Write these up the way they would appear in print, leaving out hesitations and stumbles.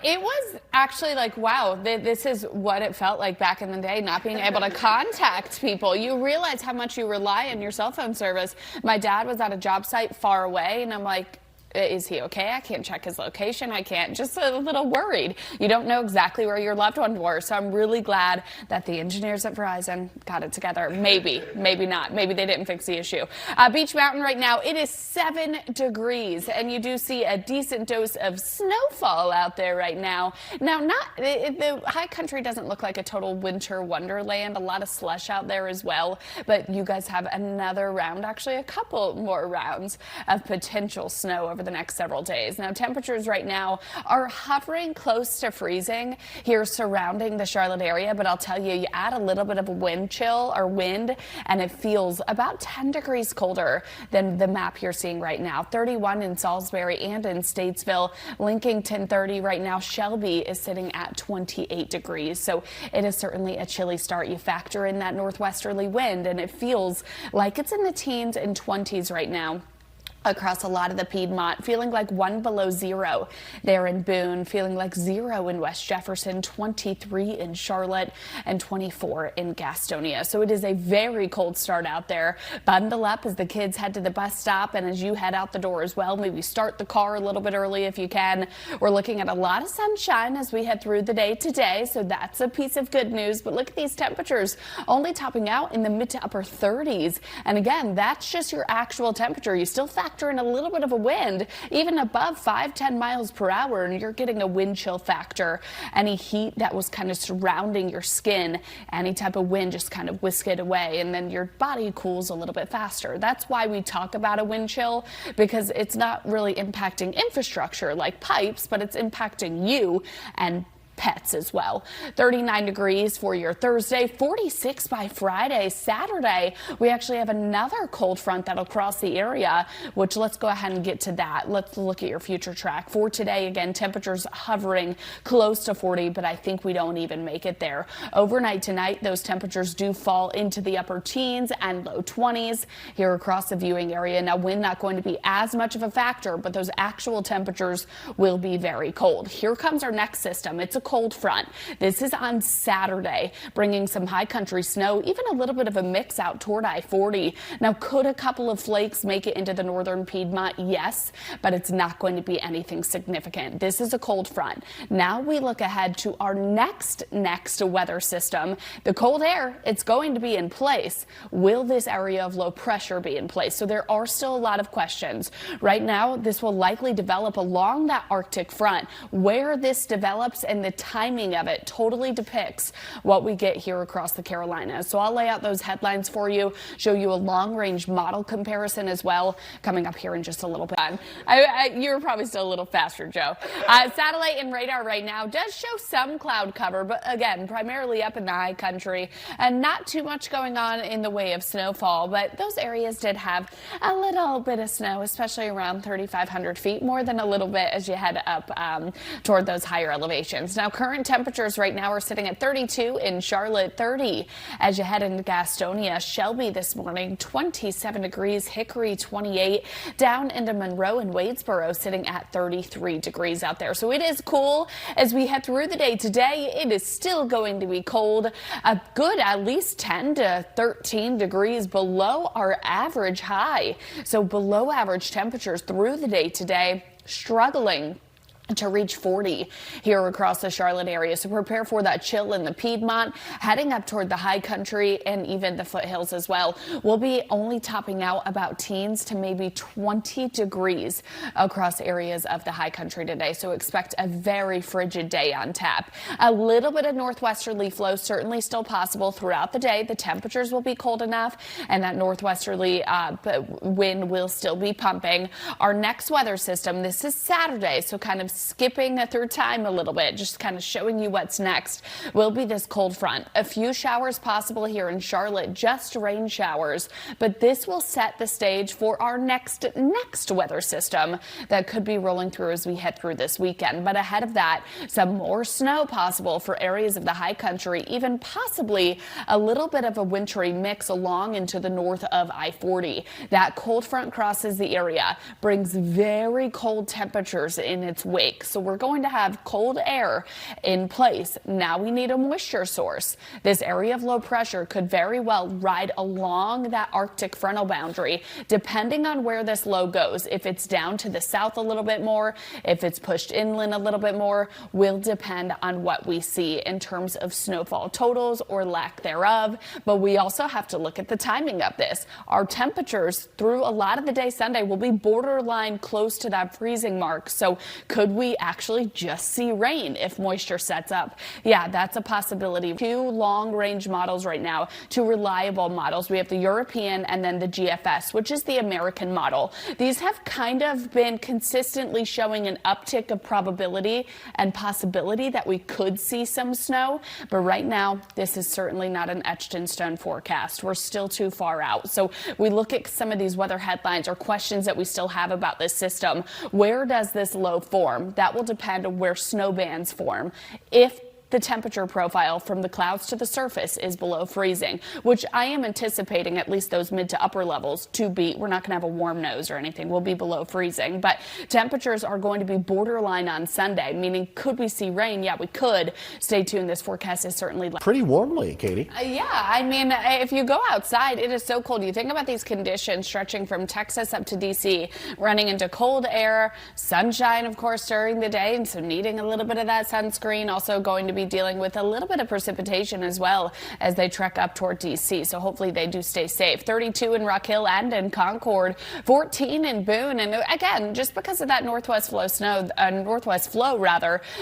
It was actually like, wow, this is what it felt like back in the day, not being able to contact people. You realize how much you rely on your cell phone service. My dad was at a job site far away, and I'm like, is he okay? I can't check his location. I can't. Just a little worried. You don't know exactly where your loved ones were. So I'm really glad that the engineers at Verizon got it together. Maybe not. Maybe they didn't fix the issue. Beach Mountain right now, it is 7 degrees, and you do see a decent dose of snowfall out there right now. Now, the high country doesn't look like a total winter wonderland. A lot of slush out there as well. But you guys have another round, actually a couple more rounds of potential snow over the next several days. Now, temperatures right now are hovering close to freezing here surrounding the Charlotte area, but I'll tell you, you add a little bit of a wind chill or wind, and it feels about 10 degrees colder than the map you're seeing right now. 31 in Salisbury and in Statesville. Lincoln 30 right now. Shelby is sitting at 28 degrees. So it is certainly a chilly start. You factor in that northwesterly wind, and it feels like it's in the teens and 20s right now across a lot of the Piedmont, feeling like 1 below 0 there in Boone, feeling like 0 in West Jefferson, 23 in Charlotte, and 24 in Gastonia. So it is a very cold start out there. Bundle up as the kids head to the bus stop, and as you head out the door as well, maybe start the car a little bit early if you can. We're looking at a lot of sunshine as we head through the day today, so that's a piece of good news. But look at these temperatures, only topping out in the mid to upper 30s. And again, that's just your actual temperature. You still factor in a little bit of a wind, even above 5-10 miles per hour, and you're getting a wind chill factor. Any heat that was kind of surrounding your skin, any type of wind just kind of whisk it away, and then your body cools a little bit faster. That's why we talk about a wind chill, because it's not really impacting infrastructure like pipes, but it's impacting you and pets as well. 39 degrees for your Thursday, 46 by Friday. Saturday, we actually have another cold front that'll cross the area, which let's go ahead and get to that. Let's look at your future track. For today, again, temperatures hovering close to 40, but I think we don't even make it there. Overnight tonight, those temperatures do fall into the upper teens and low 20s here across the viewing area. Now, wind not going to be as much of a factor, but those actual temperatures will be very cold. Here comes our next system. It's a cold front. This is on Saturday, bringing some high country snow, even a little bit of a mix out toward I-40. Now, could a couple of flakes make it into the northern Piedmont? Yes, but it's not going to be anything significant. This is a cold front. Now we look ahead to our next weather system. The cold air, it's going to be in place. Will this area of low pressure be in place? So there are still a lot of questions. Right now, this will likely develop along that Arctic front. Where this develops and the timing of it totally depicts what we get here across the Carolinas. So I'll lay out those headlines for you, show you a long-range model comparison as well, coming up here in just a little bit. You're probably still a little faster, Joe. Satellite and radar right now does show some cloud cover, but again, primarily up in the high country, and not too much going on in the way of snowfall, but those areas did have a little bit of snow, especially around 3,500 feet, more than a little bit as you head up toward those higher elevations. Now, current temperatures right now are sitting at 32 in Charlotte, 30 as you head into Gastonia. Shelby this morning, 27 degrees, Hickory 28, down into Monroe and Wadesboro sitting at 33 degrees out there. So it is cool as we head through the day today. It is still going to be cold, a good at least 10 to 13 degrees below our average high. So below average temperatures through the day today, struggling to reach 40 here across the Charlotte area. So prepare for that chill in the Piedmont, heading up toward the high country and even the foothills as well. We'll be only topping out about teens to maybe 20 degrees across areas of the high country today. So expect a very frigid day on tap. A little bit of northwesterly flow certainly still possible throughout the day. The temperatures will be cold enough, and that northwesterly wind will still be pumping. Our next weather system, this is Saturday, so kind of skipping through time a little bit, just kind of showing you what's next, will be this cold front. A few showers possible here in Charlotte, just rain showers, but this will set the stage for our next weather system that could be rolling through as we head through this weekend. But ahead of that, some more snow possible for areas of the high country, even possibly a little bit of a wintry mix along into the north of I-40. That cold front crosses the area, brings very cold temperatures in its wake. wake. So we're going to have cold air in place. Now we need a moisture source. This area of low pressure could very well ride along that Arctic frontal boundary, depending on where this low goes. If it's down to the south a little bit more, if it's pushed inland a little bit more, will depend on what we see in terms of snowfall totals or lack thereof. But we also have to look at the timing of this. Our temperatures through a lot of the day Sunday will be borderline close to that freezing mark. So could we actually just see rain if moisture sets up? Yeah, that's a possibility. Two long-range models right now, two reliable models. We have the European and then the GFS, which is the American model. These have kind of been consistently showing an uptick of probability and possibility that we could see some snow. But right now, this is certainly not an etched in stone forecast. We're still too far out. So we look at some of these weather headlines or questions that we still have about this system. Where does this low form? That will depend on where snow bands form. If the temperature profile from the clouds to the surface is below freezing, which I am anticipating at least those mid to upper levels to be. We're not going to have a warm nose or anything. We'll be below freezing, but temperatures are going to be borderline on Sunday, meaning could we see rain? Yeah, we could. Stay tuned. This forecast is certainly pretty warmly, Katie. Yeah, I mean, if you go outside, it is so cold. You think about these conditions stretching from Texas up to D.C., running into cold air, sunshine, of course, during the day, and so needing a little bit of that sunscreen. Also going to be dealing with a little bit of precipitation as well as they trek up toward D.C. So hopefully they do stay safe. 32 in Rock Hill and in Concord, 14 in Boone. And again, just because of that northwest flow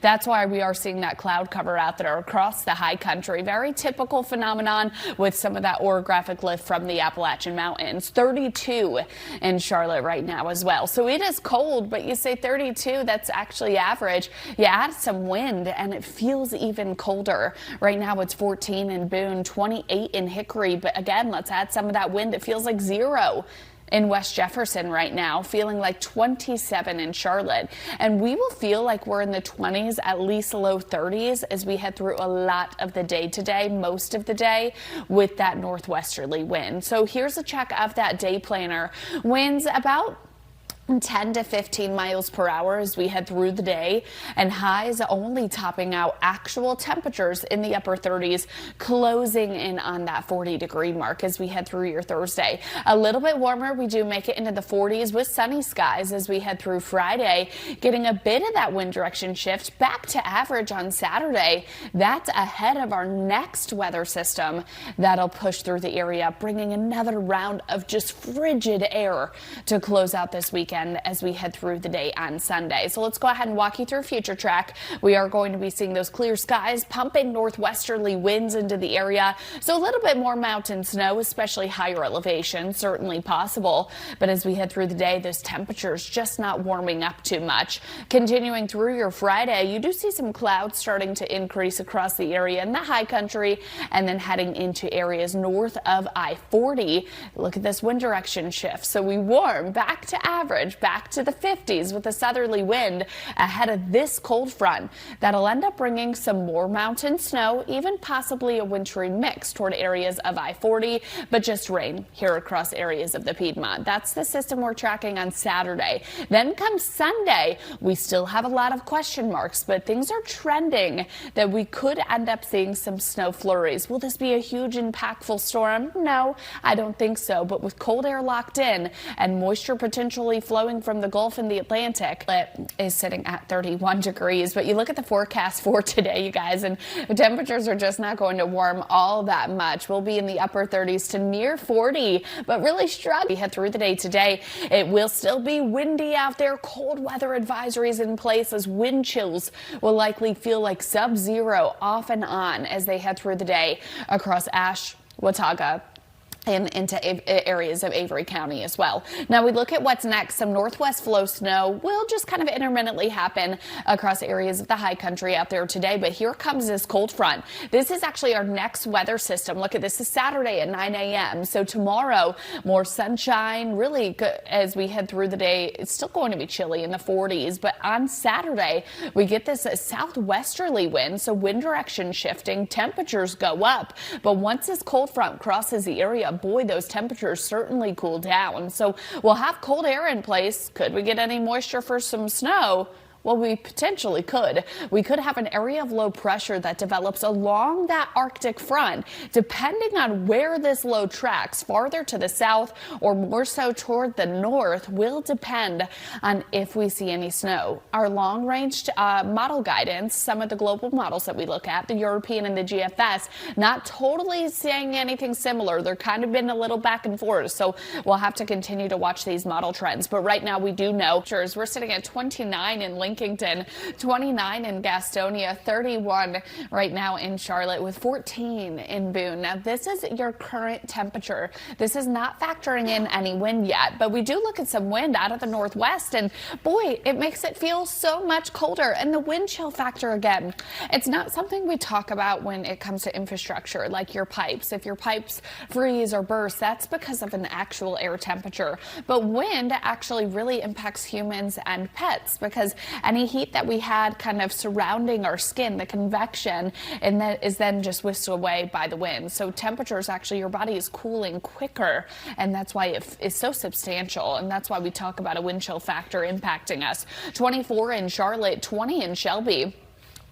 that's why we are seeing that cloud cover out there across the high country. Very typical phenomenon with some of that orographic lift from the Appalachian Mountains. 32 in Charlotte right now as well. So it is cold, but you say 32, that's actually average. You add some wind and it feels even colder. Right now it's 14 in Boone, 28 in Hickory. But again, let's add some of that wind. It feels like 0 in West Jefferson right now, feeling like 27 in Charlotte. And we will feel like we're in the 20s, at least low 30s, as we head through a lot of the day today, most of the day, with that northwesterly wind. So here's a check of that day planner. Winds about 10 to 15 miles per hour as we head through the day, and highs only topping out actual temperatures in the upper 30s, closing in on that 40-degree mark as we head through your Thursday. A little bit warmer. We do make it into the 40s with sunny skies as we head through Friday, getting a bit of that wind direction shift back to average on Saturday. That's ahead of our next weather system that'll push through the area, bringing another round of just frigid air to close out this weekend as we head through the day on Sunday. So let's go ahead and walk you through future track. We are going to be seeing those clear skies, pumping northwesterly winds into the area. So a little bit more mountain snow, especially higher elevation, certainly possible. But as we head through the day, those temperatures just not warming up too much. Continuing through your Friday, you do see some clouds starting to increase across the area in the high country and then heading into areas north of I-40. Look at this wind direction shift. So we warm back to average, back to the 50s with a southerly wind ahead of this cold front that'll end up bringing some more mountain snow, even possibly a wintry mix toward areas of I-40, but just rain here across areas of the Piedmont. That's the system we're tracking on Saturday. Then comes Sunday, we still have a lot of question marks, but things are trending that we could end up seeing some snow flurries. Will this be a huge impactful storm? No, I don't think so, but with cold air locked in and moisture potentially flowing from the Gulf and the Atlantic, it is sitting at 31 degrees. But you look at the forecast for today, you guys, and the temperatures are just not going to warm all that much. We'll be in the upper 30s to near 40, but really strong. We head through the day today. It will still be windy out there. Cold weather advisories in place as wind chills will likely feel like sub-zero off and on as they head through the day across Ashe, Watauga, and into areas of Avery County as well. Now we look at what's next. Some northwest flow snow will just kind of intermittently happen across areas of the high country out there today, but here comes this cold front. This is actually our next weather system. Look at this is Saturday at 9 a.m. So tomorrow, more sunshine, really good as we head through the day. It's still going to be chilly in the 40s, but on Saturday, we get this southwesterly wind, so wind direction shifting, temperatures go up, but once this cold front crosses the area, boy, those temperatures certainly cool down. So we'll have cold air in place. Could we get any moisture for some snow? Well, we potentially could. We could have an area of low pressure that develops along that Arctic front, depending on where this low tracks, farther to the south or more so toward the north, will depend on if we see any snow. Our long-range model guidance, some of the global models that we look at, the European and the GFS, not totally saying anything similar. They're kind of been a little back and forth, so we'll have to continue to watch these model trends. But right now we do know we're sitting at 29 in Lincolnton, 29 in Gastonia, 31 right now in Charlotte, with 14 in Boone. Now this is your current temperature. This is not factoring in any wind yet, but we do look at some wind out of the northwest, and boy, it makes it feel so much colder. And the wind chill factor, again, it's not something we talk about when it comes to infrastructure like your pipes. If your pipes freeze or burst, that's because of an actual air temperature. But wind actually really impacts humans and pets, because any heat that we had kind of surrounding our skin, the convection, and that is then just whisked away by the wind. So temperatures, actually your body is cooling quicker, and that's why it is so substantial, and that's why we talk about a wind chill factor impacting us. 24 in Charlotte, 20 in Shelby,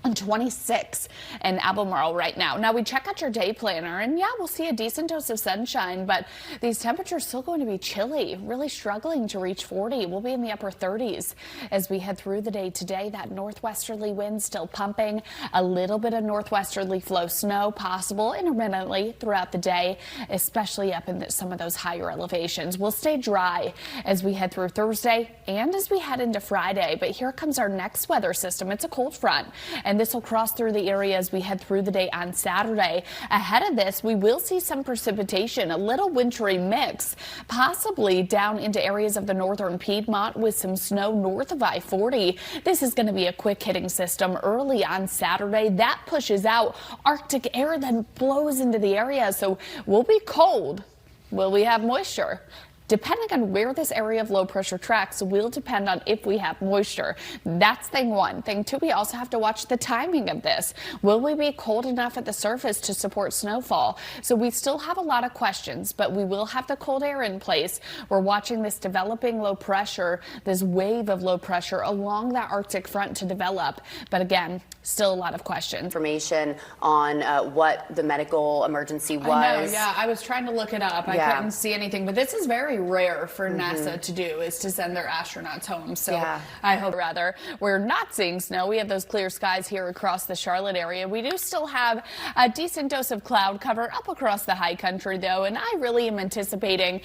and 26 in Albemarle right now. Now we check out your day planner, and yeah, we'll see a decent dose of sunshine, but these temperatures still going to be chilly, really struggling to reach 40. We'll be in the upper 30s as we head through the day today. That northwesterly wind still pumping, a little bit of northwesterly flow snow possible intermittently throughout the day, especially up in some of those higher elevations. We'll stay dry as we head through Thursday and as we head into Friday, but here comes our next weather system. It's a cold front, and this will cross through the area as we head through the day on Saturday. Ahead of this, we will see some precipitation, a little wintry mix, possibly down into areas of the northern Piedmont with some snow north of I-40. This is going to be a quick hitting system early on Saturday. That pushes out Arctic air, then blows into the area. So we'll be cold. Will we have moisture? Depending on where this area of low pressure tracks will depend on if we have moisture. That's thing one. Thing two, we also have to watch the timing of this. Will we be cold enough at the surface to support snowfall? So we still have a lot of questions, but we will have the cold air in place. We're watching this developing low pressure, this wave of low pressure along that Arctic front to develop. But again, still a lot of questions. Information on what the medical emergency was. I know, yeah. I was trying to look it up. I couldn't see anything, but this is very rare for NASA to do, is to send their astronauts home. So I hope rather we're not seeing snow. We have those clear skies here across the Charlotte area. We do still have a decent dose of cloud cover up across the high country though, and I really am anticipating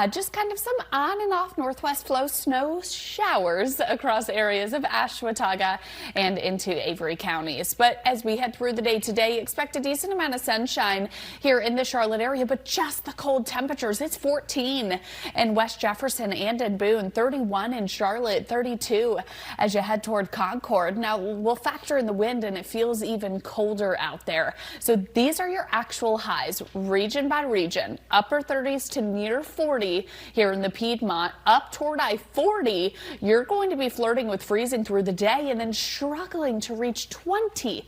just kind of some on and off northwest flow snow showers across areas of Ashwaubenon and into Avery counties. But as we head through the day today, expect a decent amount of sunshine here in the Charlotte area, but just the cold temperatures. It's 14 in West Jefferson and in Boone, 31 in Charlotte, 32 as you head toward Concord. Now we'll factor in the wind, and it feels even colder out there. So these are your actual highs region by region. Upper 30s to near 40 here in the Piedmont. Up toward I-40, you're going to be flirting with freezing through the day and then struggling to reach 20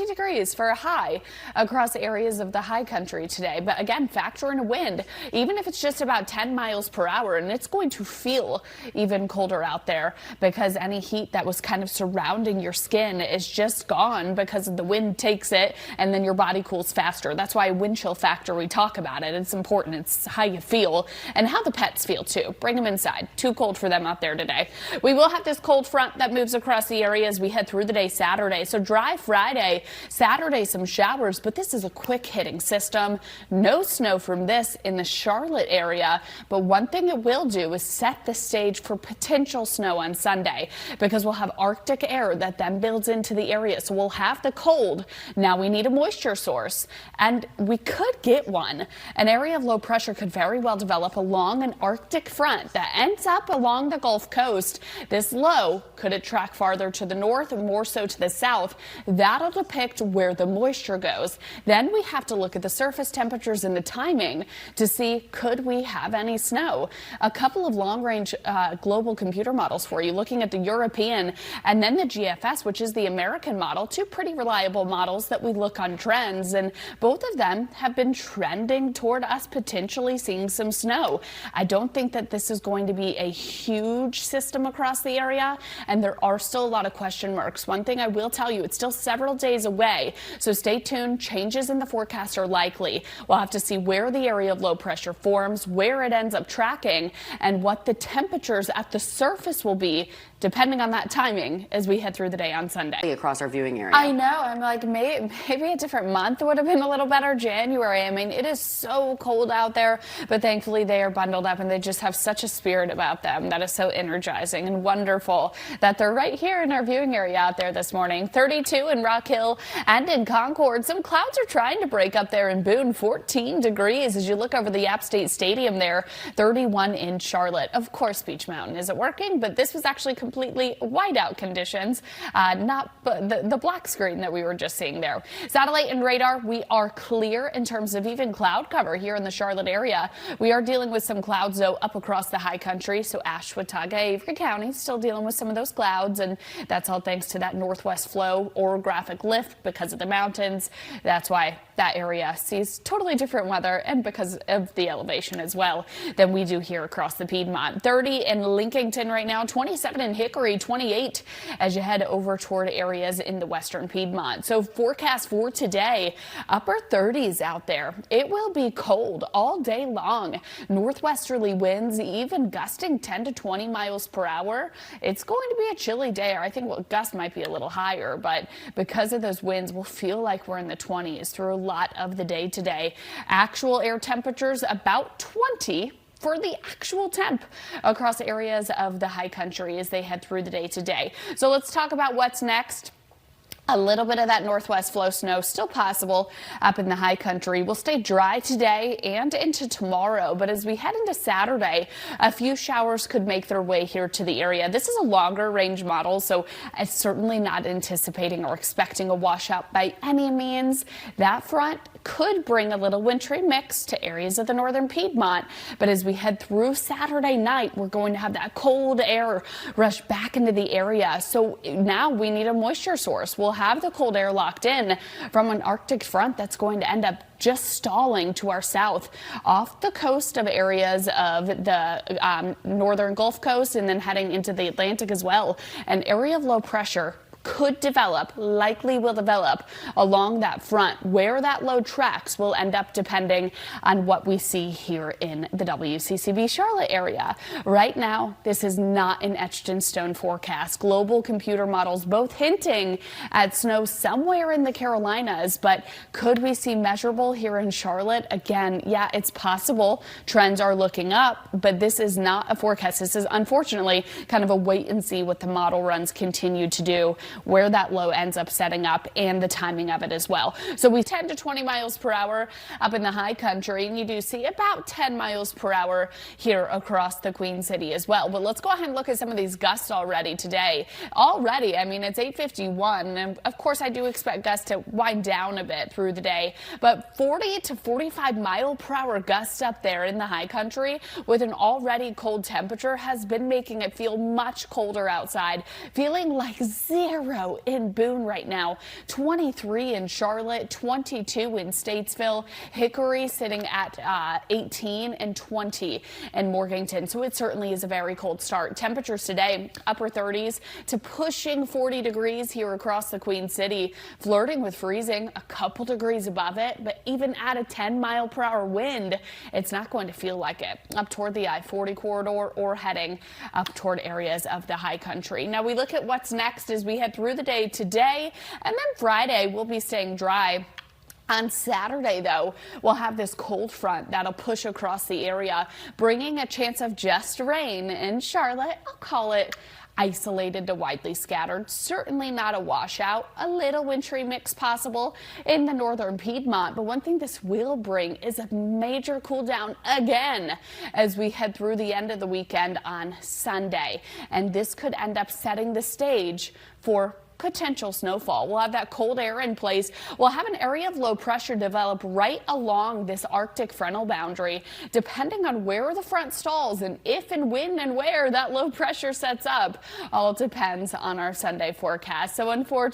degrees for a high across areas of the high country today. But again, factor in a wind, even if it's just about 10 miles per hour, and it's going to feel even colder out there because any heat that was kind of surrounding your skin is just gone because the wind takes it, and then your body cools faster. That's why wind chill factor, we talk about it. It's important. It's how you feel and how the pets feel too. Bring them inside. Too cold for them out there today. We will have this cold front that moves across the area as we head through the day Saturday. So dry Friday. Saturday, some showers, but this is a quick hitting system. No snow from this in the Charlotte area, but one thing it will do is set the stage for potential snow on Sunday, because we'll have Arctic air that then builds into the area. So we'll have the cold. Now we need a moisture source, and we could get one. An area of low pressure could very well develop along an Arctic front that ends up along the Gulf Coast. This low, could it track farther to the north and more so to the south? That'll that'll depict where the moisture goes. Then we have to look at the surface temperatures and the timing to see, could we have any snow? A couple of long-range global computer models for you, looking at the European and then the GFS, which is the American model, two pretty reliable models that we look on trends, and both of them have been trending toward us potentially seeing some snow. I don't think that this is going to be a huge system across the area, and there are still a lot of question marks. One thing I will tell you, it's still several days away, so stay tuned. Changes in the forecast are likely. We'll have to see where the area of low pressure forms, where it ends up tracking, and what the temperatures at the surface will be, depending on that timing as we head through the day on Sunday. Across our viewing area. I know. I'm like, maybe a different month would have been a little better. January. I mean, it is so cold out there, but thankfully they are bundled up and they just have such a spirit about them that is so energizing and wonderful that they're right here in our viewing area out there this morning. 32 in Rock Hill and in Concord. Some clouds are trying to break up there in Boone. 14 degrees as you look over the App State Stadium there. 31 in Charlotte. Of course, Beach Mountain isn't working, but this was actually completely whiteout conditions, not the black screen that we were just seeing there. Satellite and radar, we are clear in terms of even cloud cover here in the Charlotte area. We are dealing with some clouds, though, up across the high country. So Ashwaubenon, Avery County still dealing with some of those clouds, and that's all thanks to that northwest flow orographic lift because of the mountains. That's why that area sees totally different weather, and because of the elevation as well, than we do here across the Piedmont. 30 in Lincolnton right now, 27 in Hickory, 28 as you head over toward areas in the western Piedmont. So forecast for today, upper 30s out there. It will be cold all day long. Northwesterly winds even gusting 10 to 20 miles per hour. It's going to be a chilly day. I think gust might be a little higher, but because of those winds, we'll feel like we're in the 20s through a lot of the day today. Actual air temperatures about 20 for the actual temp across areas of the high country as they head through the day today. So let's talk about what's next. A little bit of that northwest flow snow still possible up in the high country. We'll stay dry today and into tomorrow, but as we head into Saturday, a few showers could make their way here to the area. This is a longer range model, so I'm certainly not anticipating or expecting a washout by any means. That front could bring a little wintry mix to areas of the northern Piedmont, but as we head through Saturday night, we're going to have that cold air rush back into the area. So now we need a moisture source. We'll have the cold air locked in from an Arctic front that's going to end up just stalling to our south off the coast of areas of the northern Gulf Coast and then heading into the Atlantic as well. An area of low pressure could develop, likely will develop along that front. Where that low tracks will end up depending on what we see here in the WCCB Charlotte area. Right now, this is not an etched in stone forecast. Global computer models both hinting at snow somewhere in the Carolinas, but could we see measurable here in Charlotte? Again, yeah, it's possible. Trends are looking up, but this is not a forecast. This is unfortunately kind of a wait and see what the model runs continue to do, where that low ends up setting up and the timing of it as well. So we 10 to 20 miles per hour up in the high country, and you do see about 10 miles per hour here across the Queen City as well. But let's go ahead and look at some of these gusts already today. Already, I mean, it's 8:51, and of course I do expect gusts to wind down a bit through the day, but 40 to 45 mile per hour gusts up there in the high country with an already cold temperature has been making it feel much colder outside, feeling like 0 in Boone right now, 23 in Charlotte, 22 in Statesville, Hickory sitting at 18 and 20 in Morganton. So it certainly is a very cold start. Temperatures today, upper 30s to pushing 40 degrees here across the Queen City, flirting with freezing, a couple degrees above it, but even at a 10 mile per hour wind, it's not going to feel like it up toward the I-40 corridor or heading up toward areas of the high country. Now we look at what's next as we head through the day today, and then Friday we'll be staying dry. On Saturday, though, we'll have this cold front that'll push across the area, bringing a chance of just rain in Charlotte. I'll call it isolated to widely scattered, certainly not a washout, a little wintry mix possible in the northern Piedmont. But one thing this will bring is a major cool down again as we head through the end of the weekend on Sunday. And this could end up setting the stage for potential snowfall. We'll have that cold air in place. We'll have an area of low pressure develop right along this Arctic frontal boundary. Depending on where the front stalls and if and when and where that low pressure sets up, all depends on our Sunday forecast. So unfortunately,